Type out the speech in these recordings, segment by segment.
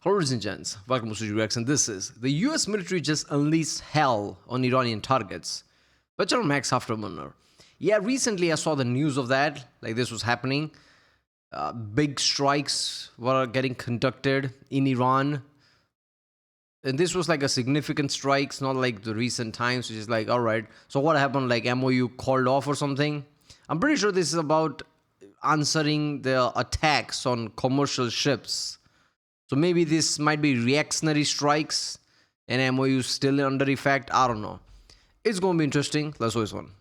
Hello, ladies and gents. Welcome to Studio Rex, and this is the US military just unleashed hell on Iranian targets. But on Max Afterburner. Yeah, recently I saw the news of that, like this was happening. Big strikes were getting conducted in Iran. And this was like a significant strikes, not like the recent times, which is like, all right, so what happened, like MOU called off or something? I'm pretty sure this is about answering the attacks on commercial ships. So maybe this might be reactionary strikes and MOU still under effect. I don't know. It's going to be interesting. Let's do this one.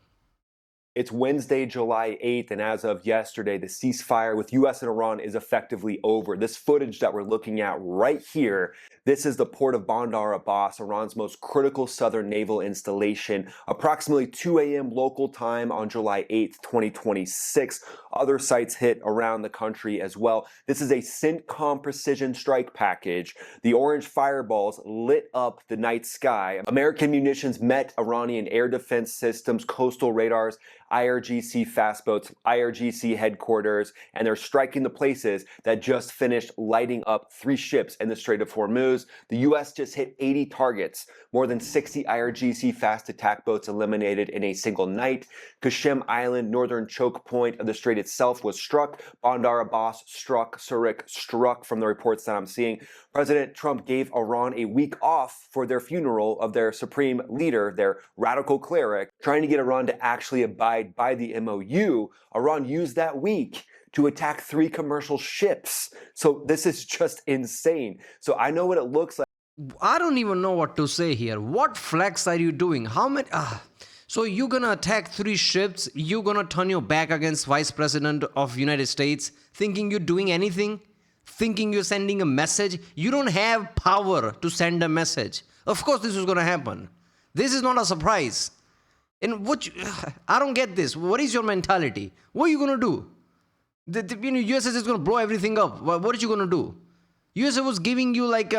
It's Wednesday, July 8th, and as of yesterday, the ceasefire with US and Iran is effectively over. This footage that we're looking at right here, this is the port of Bandar Abbas, Iran's most critical southern naval installation, approximately 2 a.m. local time on July 8th, 2026. Other sites hit around the country as well. This is a CENTCOM precision strike package. The orange fireballs lit up the night sky. American munitions met Iranian air defense systems, coastal radars, IRGC fast boats, IRGC headquarters, and they're striking the places that just finished lighting up 3 ships in the Strait of Hormuz. The U.S. just hit 80 targets, more than 60 IRGC fast attack boats eliminated in a single night. Qashem Island, northern choke point of the strait itself was struck. Bandar Abbas struck, Surik struck from the reports that I'm seeing. President Trump gave Iran a week off for their funeral of their supreme leader, their radical cleric, trying to get Iran to actually abide by the MOU. Iran used that week to attack 3 commercial ships. So this is just insane. So I know what it looks like. I don't even know what to say here. What flex are you doing? How many? So you're going to attack 3 ships? You're going to turn your back against Vice President of United States, thinking you're doing anything? Thinking you're sending a message? You don't have power to send a message. Of course this is going to happen. This is not a surprise. And I don't get this. What is your mentality? What are you going to do? The USS is going to blow everything up. What are you going to do? USA was giving you like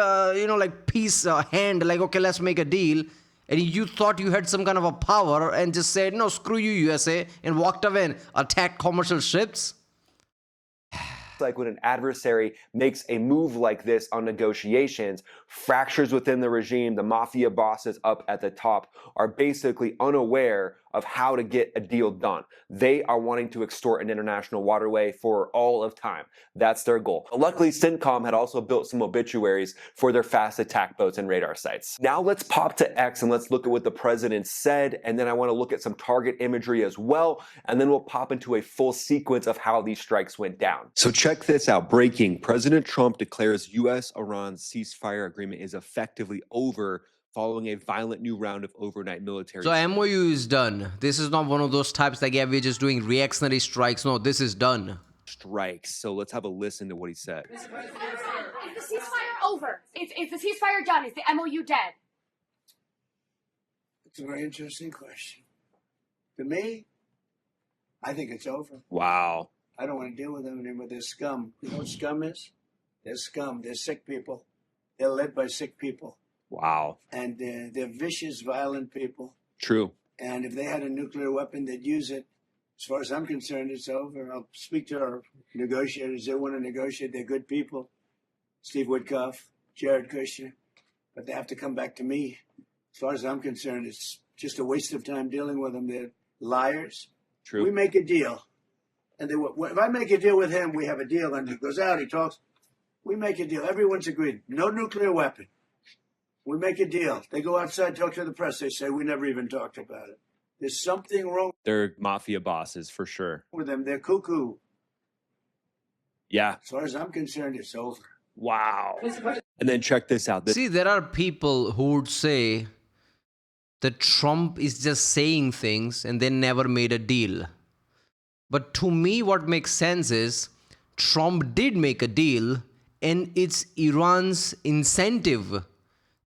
peace hand, like, okay, let's make a deal. And you thought you had some kind of a power and just said, no, screw you, USA, and walked away and attacked commercial ships. Like when an adversary makes a move like this on negotiations, fractures within the regime, the mafia bosses up at the top are basically unaware of how to get a deal done. They are wanting to extort an international waterway for all of time. That's their goal. Luckily, CENTCOM had also built some obituaries for their fast attack boats and radar sites. Now let's pop to X and let's look at what the president said, and then I want to look at some target imagery as well, and then we'll pop into a full sequence of how these strikes went down. So check this out. Breaking. President Trump declares U.S.-Iran ceasefire agreement is effectively over following a violent new round of overnight military. So MOU is done. This is not one of those types like, yeah, we're just doing reactionary strikes. No, this is done. Strikes. So let's have a listen to what he said. Is the ceasefire over? Is the ceasefire done? Is the MOU dead? It's a very interesting question. To me, I think it's over. Wow. I don't want to deal with them anymore. They're scum. You know what scum is? They're scum. They're sick people. They're led by sick people. Wow. And they're vicious, violent people. True. And if they had a nuclear weapon, they'd use it. As far as I'm concerned, it's over. I'll speak to our negotiators. They want to negotiate. They're good people. Steve Woodcoff, Jared Kushner. But they have to come back to me. As far as I'm concerned, it's just a waste of time dealing with them. They're liars. True. We make a deal. And if I make a deal with him, we have a deal. And he goes out, he talks. We make a deal. Everyone's agreed. No nuclear weapon. We make a deal. They go outside, talk to the press. They say, we never even talked about it. There's something wrong. They're mafia bosses for sure. With them. They're cuckoo. Yeah. As far as I'm concerned, it's over. Wow. And then check this out. See, there are people who would say that Trump is just saying things and they never made a deal. But to me, what makes sense is Trump did make a deal, and it's Iran's incentive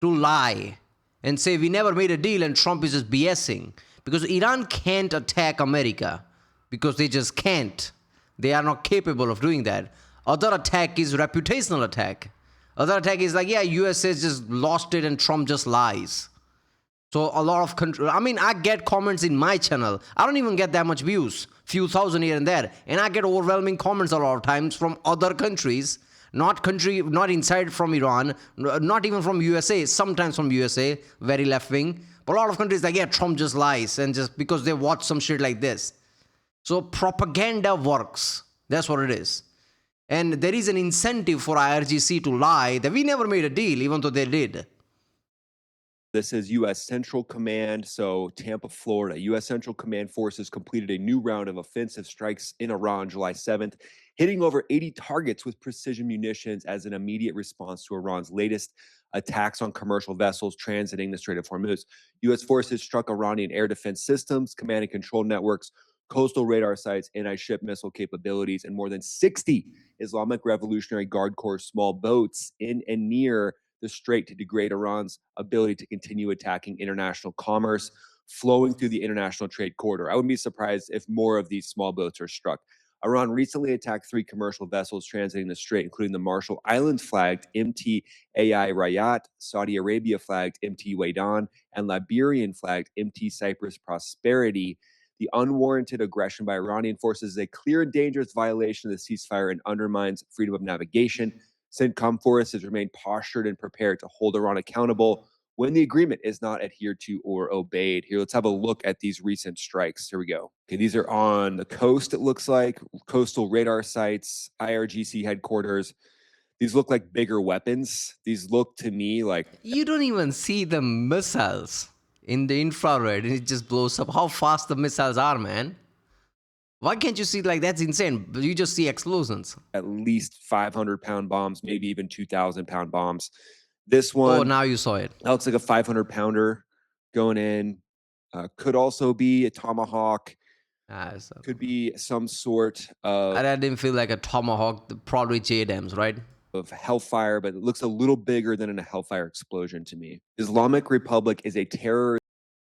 to lie and say we never made a deal and Trump is just BSing. Because Iran can't attack America because they just can't. They are not capable of doing that. Other attack is reputational attack. Other attack is like, yeah, US has just lost it and Trump just lies. So a lot of I get comments in my channel. I don't even get that much views, few thousand here and there. And I get overwhelming comments a lot of times from other countries Not country, not inside from Iran, not even from USA, sometimes from USA, very left wing. But a lot of countries like, yeah, Trump just lies, and just because they watch some shit like this. So propaganda works. That's what it is. And there is an incentive for IRGC to lie that we never made a deal, even though they did. This is U.S. Central Command, so Tampa, Florida. U.S. Central Command forces completed a new round of offensive strikes in Iran July 7th, hitting over 80 targets with precision munitions as an immediate response to Iran's latest attacks on commercial vessels transiting the Strait of Hormuz. U.S. forces struck Iranian air defense systems, command and control networks, coastal radar sites, anti-ship missile capabilities, and more than 60 Islamic Revolutionary Guard Corps small boats in and near the strait to degrade Iran's ability to continue attacking international commerce flowing through the international trade corridor. I wouldn't be surprised if more of these small boats are struck. Iran recently attacked 3 commercial vessels transiting the strait, including the Marshall Island-flagged MT AI Rayat, Saudi Arabia-flagged MT Waidan, and Liberian-flagged MT Cyprus Prosperity. The unwarranted aggression by Iranian forces is a clear and dangerous violation of the ceasefire and undermines freedom of navigation. CENTCOM forces remain postured and prepared to hold Iran accountable when the agreement is not adhered to or obeyed. Here, let's have a look at these recent strikes. Here we go. Okay, these are on the coast, it looks like, coastal radar sites, IRGC headquarters. These look like bigger weapons. These look to me like... You don't even see the missiles in the infrared, and it just blows up. How fast the missiles are, man. Why can't you see, like, that's insane? But you just see explosions. At least 500-pound bombs, maybe even 2,000-pound bombs. This one... Oh, now you saw it. That looks like a 500-pounder going in. Could also be a Tomahawk. Could be some sort of... I didn't feel like a Tomahawk, probably JDAMs, right? Of Hellfire, but it looks a little bigger than a Hellfire explosion to me. Islamic Republic is a terror...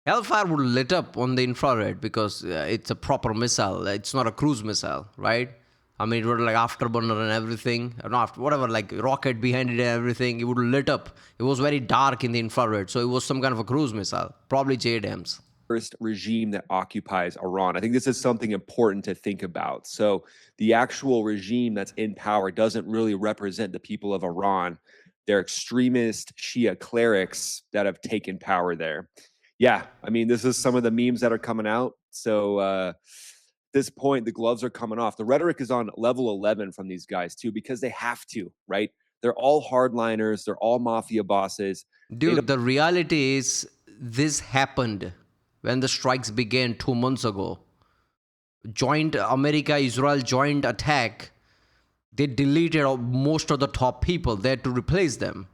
Hellfire would lit up on the infrared because it's a proper missile. It's not a cruise missile, right? I mean, it would like afterburner and everything. Or not after, whatever, like rocket behind it and everything. It would lit up. It was very dark in the infrared. So it was some kind of a cruise missile. Probably JDAMs. First regime that occupies Iran. I think this is something important to think about. So the actual regime that's in power doesn't really represent the people of Iran. They're extremist Shia clerics that have taken power there. Yeah, I mean, this is some of the memes that are coming out. So at this point, the gloves are coming off. The rhetoric is on level 11 from these guys too, because they have to, right? They're all hardliners. They're all mafia bosses. Dude, the reality is this happened when the strikes began 2 months ago. Joint America-Israel joint attack, they deleted most of the top people there to replace them.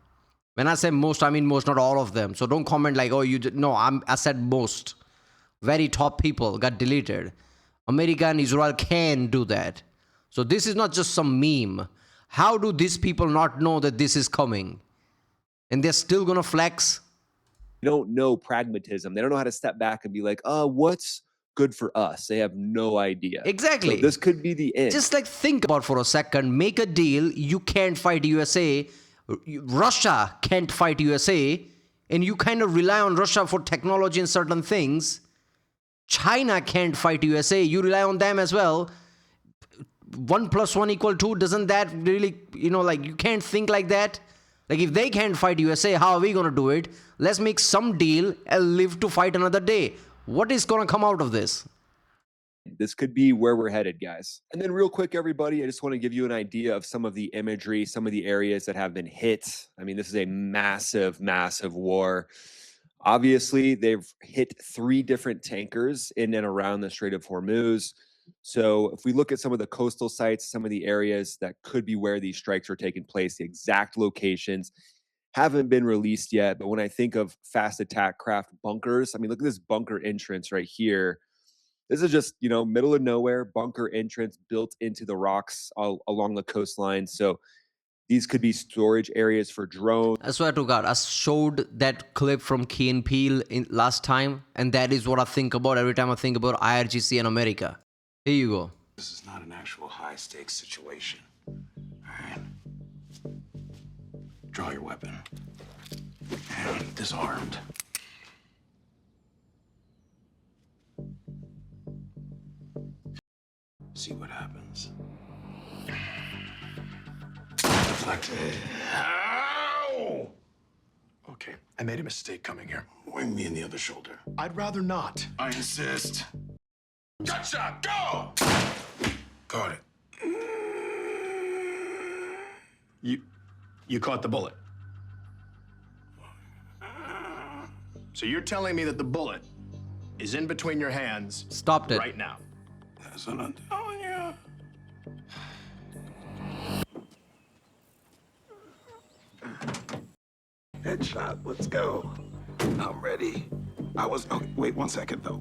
When I say most, I mean most, not all of them. So don't comment like, oh, you did. No, I said most. Very top people got deleted. America and Israel can do that. So this is not just some meme. How do these people not know that this is coming? And they're still going to flex? They don't know pragmatism. They don't know how to step back and be like, what's good for us? They have no idea. Exactly. So this could be the end. Just like think about for a second, make a deal. You can't fight USA. Russia can't fight USA. And you kind of rely on Russia for technology and certain things. China can't fight USA. You rely on them as well. 1 + 1 = 2. Doesn't that really, like you can't think like that? Like if they can't fight USA, how are we going to do it? Let's make some deal and live to fight another day. What is going to come out of this? This could be where we're headed, guys. And then real quick, everybody, I just want to give you an idea of some of the imagery, some of the areas that have been hit. I mean, this is a massive, massive war. Obviously, they've hit 3 different tankers in and around the Strait of Hormuz. So if we look at some of the coastal sites, some of the areas that could be where these strikes are taking place, the exact locations haven't been released yet. But when I think of fast attack craft bunkers, I mean, look at this bunker entrance right here. This is just, middle of nowhere, bunker entrance built into the rocks along the coastline. So these could be storage areas for drones. I swear to God, I showed that clip from Key and Peele last time, and that is what I think about every time I think about IRGC and America. Here you go. This is not an actual high-stakes situation. All right? Draw your weapon. And disarmed. See what happens. Ow! Okay, I made a mistake coming here. Wing me in the other shoulder. I'd rather not. I insist. Gotcha! Go! Got it. You caught the bullet. So you're telling me that the bullet is in between your hands Stopped it. right now? That's what I'm telling you. Headshot, let's go. I'm ready. Wait 1 second though.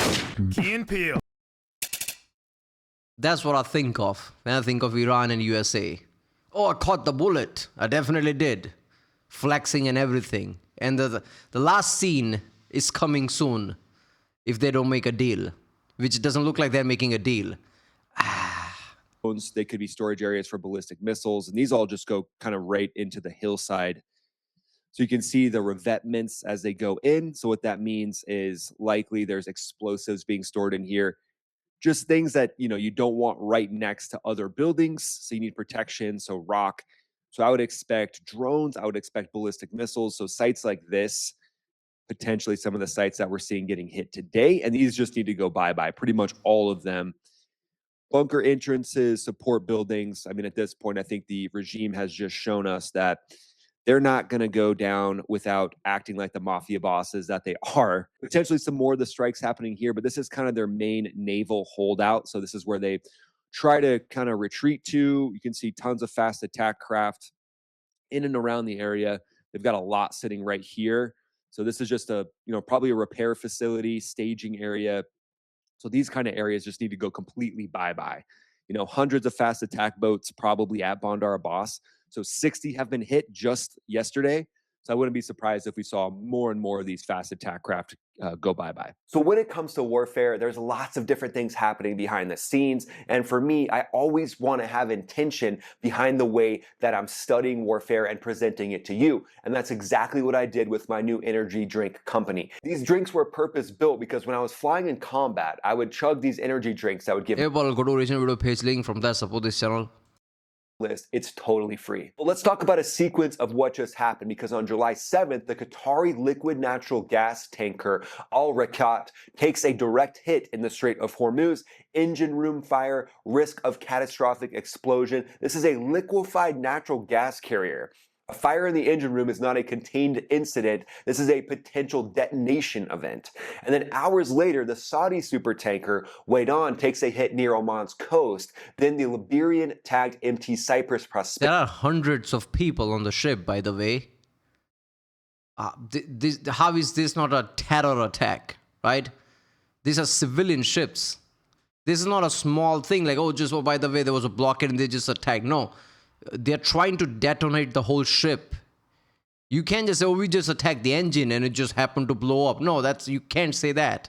Key and Peele. That's what I think of when I think of Iran and USA. Oh, I caught the bullet. I definitely did. Flexing and everything. And the last scene is coming soon if they don't make a deal, which doesn't look like they're making a deal. They could be storage areas for ballistic missiles, and these all just go kind of right into the hillside. So you can see the revetments as they go in. So what that means is likely there's explosives being stored in here. Just things that, you don't want right next to other buildings. So you need protection, so rock. So I would expect drones, I would expect ballistic missiles. So sites like this, potentially some of the sites that we're seeing getting hit today, and these just need to go bye-bye, pretty much all of them. Bunker entrances, support buildings. I mean, at this point, I think the regime has just shown us that they're not going to go down without acting like the mafia bosses that they are. Potentially some more of the strikes happening here, but this is kind of their main naval holdout. So this is where they try to kind of retreat to. You can see tons of fast attack craft in and around the area. They've got a lot sitting right here. So this is just probably a repair facility, staging area. So these kind of areas just need to go completely bye-bye. Hundreds of fast attack boats probably at Bandar Abbas. So 60 have been hit just yesterday. So I wouldn't be surprised if we saw more and more of these fast attack craft go bye-bye. So when it comes to warfare, there's lots of different things happening behind the scenes. And for me, I always want to have intention behind the way that I'm studying warfare and presenting it to you. And that's exactly what I did with my new energy drink company. These drinks were purpose-built because when I was flying in combat, I would chug these energy drinks that would give Hey, go to original video page link from that. Support this channel. list. It's totally free. But let's talk about a sequence of what just happened, because on July 7th, the Qatari liquid natural gas tanker Al Rakat takes a direct hit in the Strait of Hormuz. Engine room fire, risk of catastrophic explosion. This is a liquefied natural gas carrier. A fire in the engine room is not a contained incident. This is a potential detonation event. And then hours later, the Saudi supertanker Waidan takes a hit near Oman's coast. Then the Liberian tagged MT Cyprus Prosperity. There are hundreds of people on the ship, by the way. How is this not a terror attack, right? These are civilian ships. This is not a small thing like, oh, by the way, there was a blockade and they just attacked. No. They're trying to detonate the whole ship. You can't just say, we just attacked the engine and it just happened to blow up. No, you can't say that.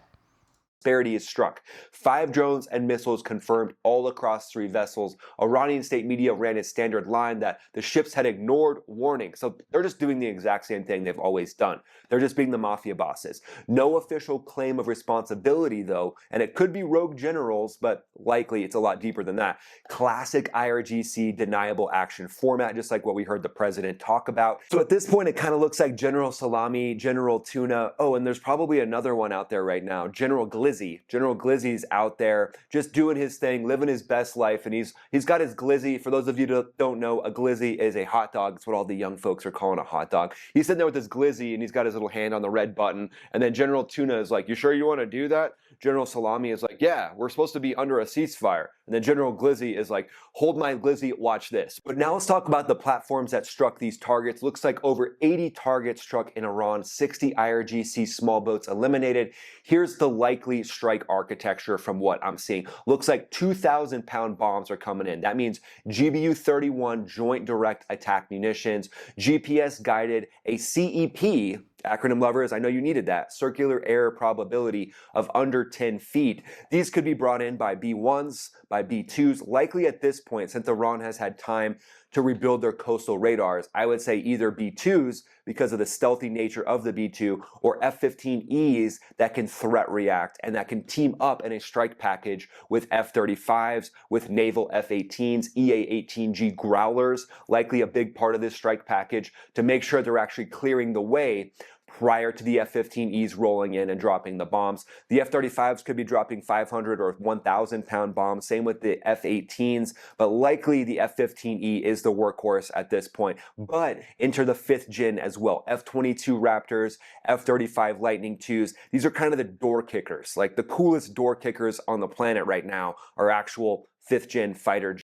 Is struck. 5 drones and missiles confirmed all across 3 vessels. Iranian state media ran its standard line that the ships had ignored warning. So they're just doing the exact same thing they've always done. They're just being the mafia bosses. No official claim of responsibility though, and it could be rogue generals, but likely it's a lot deeper than that. Classic IRGC deniable action format, just like what we heard the president talk about. So at this point, it kind of looks like General Salami, General Tuna. Oh, and there's probably another one out there right now, General Glizzy. General Glizzy's out there just doing his thing, living his best life, and he's got his glizzy. For those of you that don't know, a glizzy is a hot dog. It's what all the young folks are calling a hot dog. He's sitting there with his glizzy, and he's got his little hand on the red button, and then General Tuna is like, you sure you want to do that? General Salami is like, yeah, we're supposed to be under a ceasefire. And then General Glizzy is like, hold my glizzy, watch this. But now let's talk about the platforms that struck these targets. Looks like over 80 targets struck in Iran, 60 IRGC small boats eliminated. Here's the likely strike architecture from what I'm seeing. Looks like 2,000-pound bombs are coming in. That means GBU-31 Joint Direct Attack Munitions, GPS guided, a CEP, acronym lovers, I know you needed that, circular error probability of under 10 feet. These could be brought in by B1s, by B2s, likely at this point, since Iran has had time to rebuild their coastal radars. I would say either B-2s because of the stealthy nature of the B-2 or F-15Es that can threat react and that can team up in a strike package with F-35s, with naval F-18s, EA-18G Growlers, likely a big part of this strike package to make sure they're actually clearing the way prior to the F-15Es rolling in and dropping the bombs. The F-35s could be dropping 500 or 1,000 pound bombs, same with the F-18s, but likely the F-15E is the workhorse at this point. But enter the 5th gen as well. F-22 Raptors, F-35 Lightning IIs, these are kind of the door kickers. Like the coolest door kickers on the planet right now are actual 5th gen fighter.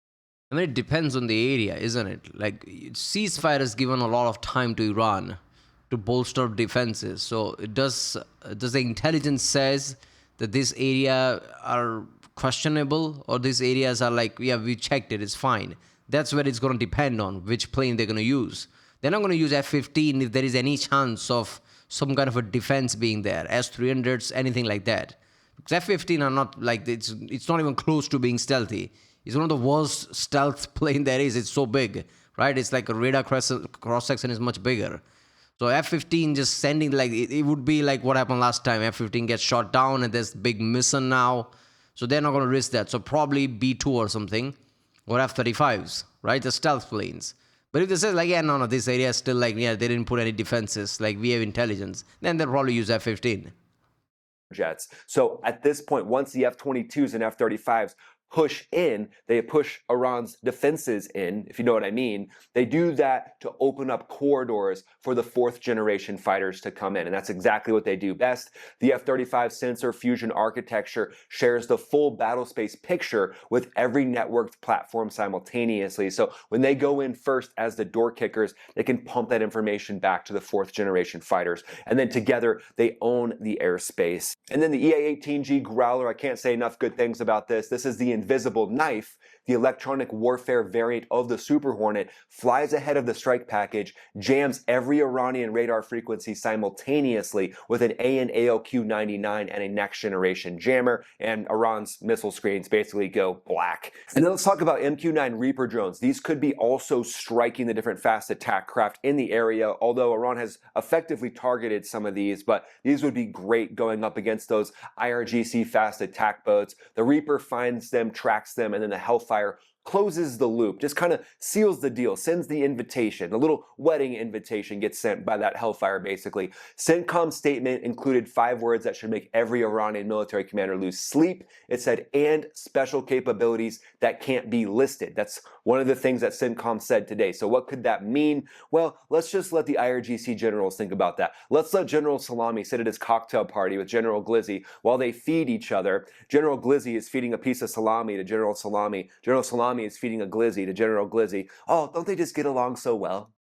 I mean, it depends on the area, isn't it? Like, ceasefire has given a lot of time to Iran to bolster defenses. So does the intelligence says that this area are questionable, or these areas are like, yeah, we checked it, it's fine? That's where it's going to depend on which plane they're going to use. They're not going to use F-15 if there is any chance of some kind of a defense being there, S-300s, anything like that. Because F-15 are not like, it's not even close to being stealthy. It's one of the worst stealth plane there is. It's so big, right? It's like a radar cross-section is much bigger. So F-15 just sending, like, it would be like what happened last time. F-15 gets shot down and there's big mission now. So they're not going to risk that. So probably B-2 or something, or F-35s, right? The stealth planes. But if they say like, yeah, no, this area is still like, yeah, they didn't put any defenses, like we have intelligence, then they'll probably use F-15. Jets. So at this point, once the F-22s and F-35s push in, they push Iran's defenses in, if you know what I mean. They do that to open up corridors for the 4th generation fighters to come in, and that's exactly what they do best. The F-35 sensor fusion architecture shares the full battle space picture with every networked platform simultaneously. So when they go in first as the door kickers, they can pump that information back to the 4th generation fighters, and then together they own the airspace. And then the EA-18G Growler, I can't say enough good things about this. This is the invisible knife. The electronic warfare variant of the Super Hornet flies ahead of the strike package, jams every Iranian radar frequency simultaneously with an ALQ-249 and a Next Generation Jammer, and Iran's missile screens basically go black. And then let's talk about MQ-9 Reaper drones. These could be also striking the different fast attack craft in the area, although Iran has effectively targeted some of these, but these would be great going up against those IRGC fast attack boats. The Reaper finds them, tracks them, and then the Hellfire closes the loop, just kind of seals the deal, sends the invitation. A little wedding invitation gets sent by that Hellfire, basically. CENTCOM's statement included 5 words that should make every Iranian military commander lose sleep. It said, and special capabilities that can't be listed. That's one of the things that CENTCOM said today. So what could that mean? Well, let's just let the IRGC generals think about that. Let's let General Soleimani sit at his cocktail party with General Glizzy while they feed each other. General Glizzy is feeding a piece of salami to General Soleimani. General Soleimani is feeding a glizzy to General Glizzy. Oh, don't they just get along so well?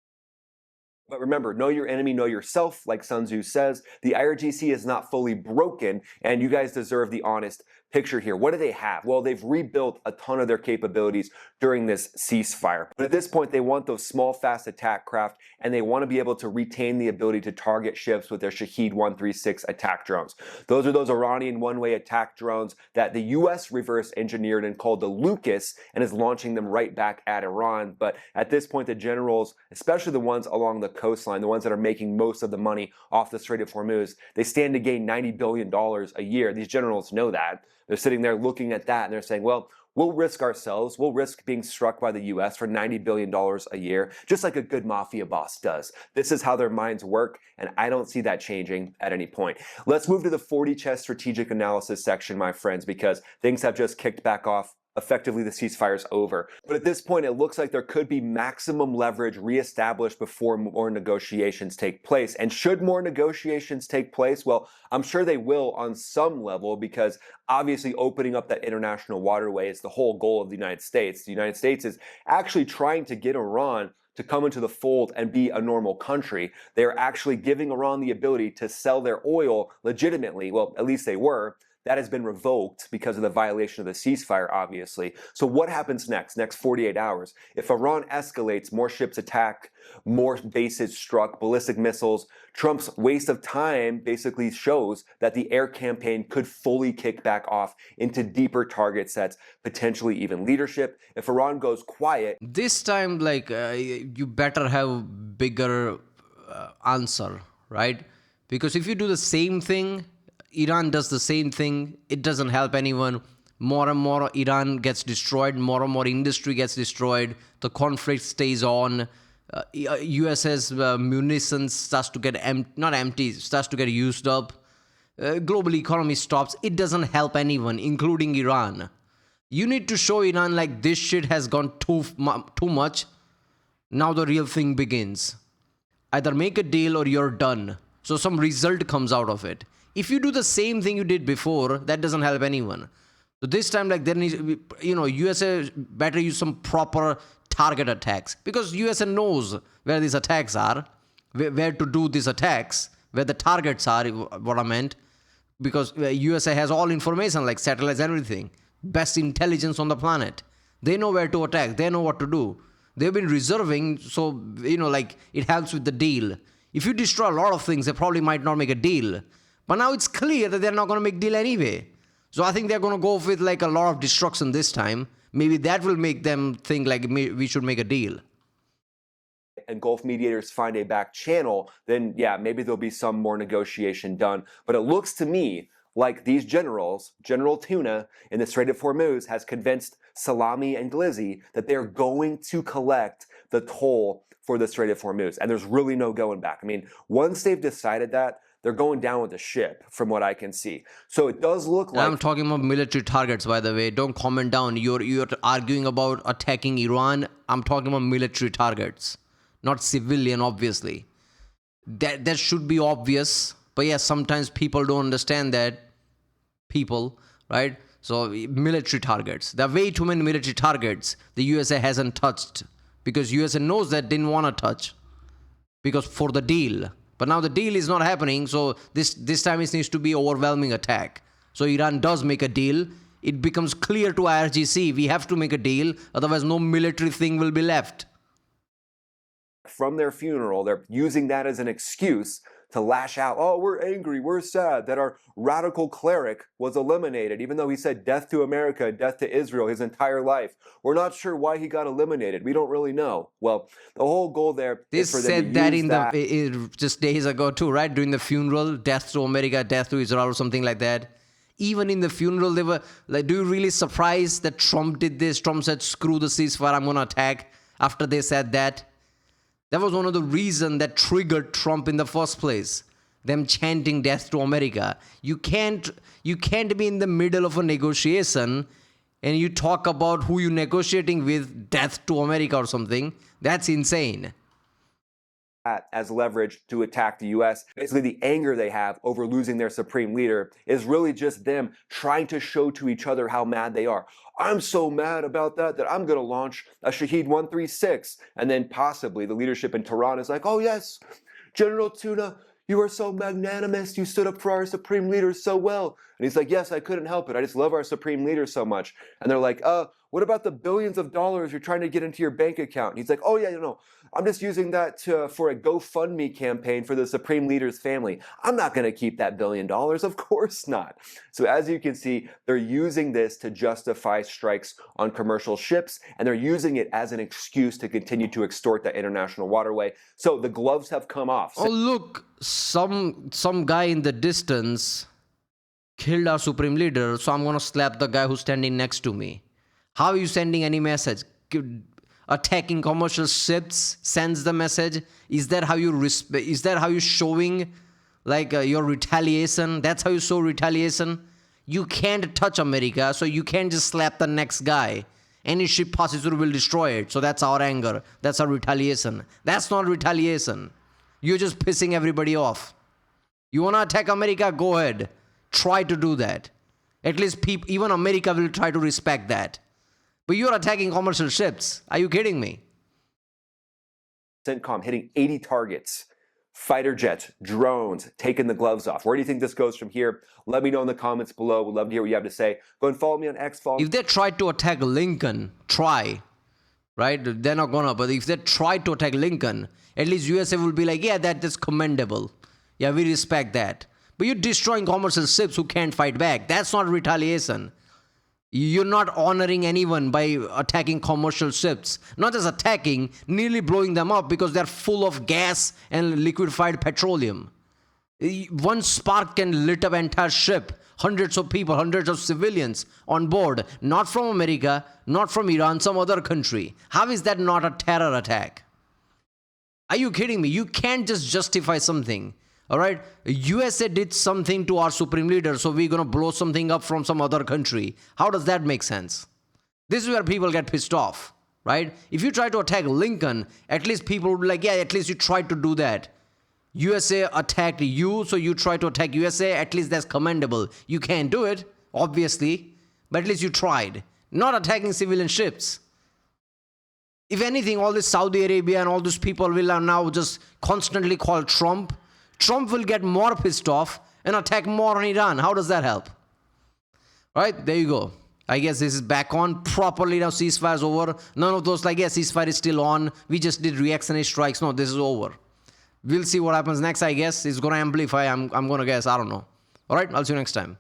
But remember, know your enemy, know yourself, like Sun Tzu says. The IRGC is not fully broken, and you guys deserve the honest picture here. What do they have? Well, they've rebuilt a ton of their capabilities during this ceasefire. But at this point, they want those small, fast attack craft, and they want to be able to retain the ability to target ships with their Shahed 136 attack drones. Those are those Iranian one-way attack drones that the US reverse engineered and called the Lucas, and is launching them right back at Iran. But at this point, the generals, especially the ones along the coastline, the ones that are making most of the money off the Strait of Hormuz, they stand to gain $90 billion a year. These generals know that. They're sitting there looking at that and they're saying, well, we'll risk ourselves. We'll risk being struck by the US for $90 billion a year, just like a good mafia boss does. This is how their minds work, and I don't see that changing at any point. Let's move to the 40 chess strategic analysis section, my friends, because things have just kicked back off. Effectively, the ceasefire's over. But at this point, it looks like there could be maximum leverage reestablished before more negotiations take place. And should more negotiations take place? Well, I'm sure they will on some level, because obviously opening up that international waterway is the whole goal of the United States. The United States is actually trying to get Iran to come into the fold and be a normal country. They're actually giving Iran the ability to sell their oil legitimately, well, at least they were, That has been revoked because of the violation of the ceasefire, obviously. So what happens next 48 hours? If Iran escalates, more ships attack, more bases struck, ballistic missiles, Trump's waste of time basically shows that the air campaign could fully kick back off into deeper target sets, potentially even leadership. If Iran goes quiet, This time, you better have bigger answer, right? Because if you do the same thing, Iran does the same thing, it doesn't help anyone. More and more Iran gets destroyed, more and more industry gets destroyed, the conflict stays on, USS munitions starts to get starts to get used up, global economy stops. It doesn't help anyone, including Iran. You need to show Iran like this shit has gone too much. Now the real thing begins. Either make a deal or you're done. So some result comes out of it. If you do the same thing you did before, that doesn't help anyone. So this time, there needs, USA better use some proper target attacks, because USA knows where these attacks are, where to do these attacks, where the targets are, what I meant, because USA has all information like satellites and everything, best intelligence on the planet. They know where to attack. They know what to do. They've been reserving, so, it helps with the deal. If you destroy a lot of things, they probably might not make a deal. But now it's clear that they're not going to make deal anyway. So I think they're going to go with a lot of destruction this time. Maybe that will make them think we should make a deal. And Gulf mediators find a back channel, then yeah, maybe there'll be some more negotiation done. But it looks to me like these generals, General Tuna in the Strait of Hormuz has convinced Salami and Glizzy that they're going to collect the toll for the Strait of Hormuz. And there's really no going back. I mean, once they've decided that, they're going down with the ship, from what I can see. So it does look like... I'm talking about military targets, by the way. Don't comment down. You're arguing about attacking Iran. I'm talking about military targets, not civilian, obviously. That should be obvious. But yes, sometimes people don't understand that. People, right? So military targets. There are way too many military targets the USA hasn't touched, because USA knows that didn't want to touch, because for the deal. But now the deal is not happening, so this time it needs to be overwhelming attack. So Iran does make a deal. It becomes clear to IRGC, we have to make a deal, otherwise no military thing will be left. From their funeral, they're using that as an excuse to lash out. Oh, we're angry, we're sad that our radical cleric was eliminated, even though he said death to America, death to Israel his entire life. We're not sure why he got eliminated. We don't really know. Well, the whole goal there is for them to use that. Just days ago too, right? During the funeral, death to America, death to Israel, or something like that. Even in the funeral, they were like, do you really surprised that Trump did this? Trump said, screw the ceasefire, I'm going to attack, after they said that. That was one of the reasons that triggered Trump in the first place. Them chanting death to America. You can't be in the middle of a negotiation and you talk about who you're negotiating with, death to America or something. That's insane. As leverage to attack the US. Basically, the anger they have over losing their supreme leader is really just them trying to show to each other how mad they are. I'm so mad about that I'm going to launch a Shaheed 136. And then possibly the leadership in Tehran is like, oh yes, General Tuna, you are so magnanimous. You stood up for our supreme leader so well. And he's like, yes, I couldn't help it. I just love our supreme leader so much. And they're like, what about the billions of dollars you're trying to get into your bank account? And he's like, oh yeah, I'm just using that for a GoFundMe campaign for the supreme leader's family. I'm not going to keep that $1 billion. Of course not. So as you can see, they're using this to justify strikes on commercial ships, and they're using it as an excuse to continue to extort the international waterway. So the gloves have come off. Oh, look, some guy in the distance killed our supreme leader, so I'm going to slap the guy who's standing next to me. How are you sending any message? Attacking commercial ships sends the message. Is that how you showing your retaliation? That's how you show retaliation. You can't touch America, so you can't just slap the next guy. Any ship passes through will destroy it. So that's our anger. That's our retaliation. That's not retaliation. You're just pissing everybody off. You want to attack America? Go ahead. Try to do that. At least even America will try to respect that. But you're attacking commercial ships. Are you kidding me? CENTCOM hitting 80 targets fighter jets, drones, taking the gloves off. Where do you think this goes from here? Let me know in the comments below. We'd love to hear what you have to say. Go and follow me on X. If they try to attack Lincoln, right? They're not gonna, but if they try to attack Lincoln, at least USA will be like, yeah, that is commendable. Yeah, we respect that. But you're destroying commercial ships who can't fight back. That's not retaliation. You're not honoring anyone by attacking commercial ships. Not just attacking, nearly blowing them up because they're full of gas and liquefied petroleum. One spark can lit up an entire ship. Hundreds of people, hundreds of civilians on board. Not from America, not from Iran, some other country. How is that not a terror attack? Are you kidding me? You can't just justify something. All right, USA did something to our supreme leader, so we're going to blow something up from some other country. How does that make sense? This is where people get pissed off, right? If you try to attack Lincoln, at least people would be like, yeah, at least you tried to do that. USA attacked you, so you try to attack USA, at least that's commendable. You can't do it, obviously, but at least you tried. Not attacking civilian ships. If anything, all this Saudi Arabia and all these people will now just constantly call Trump. Trump will get more pissed off and attack more on Iran. How does that help? Right, there you go. I guess this is back on properly now. Ceasefire is over. None of those like, yeah, ceasefire is still on. We just did reactionary strikes. No, this is over. We'll see what happens next, I guess. It's going to amplify. I'm going to guess. I don't know. All right, I'll see you next time.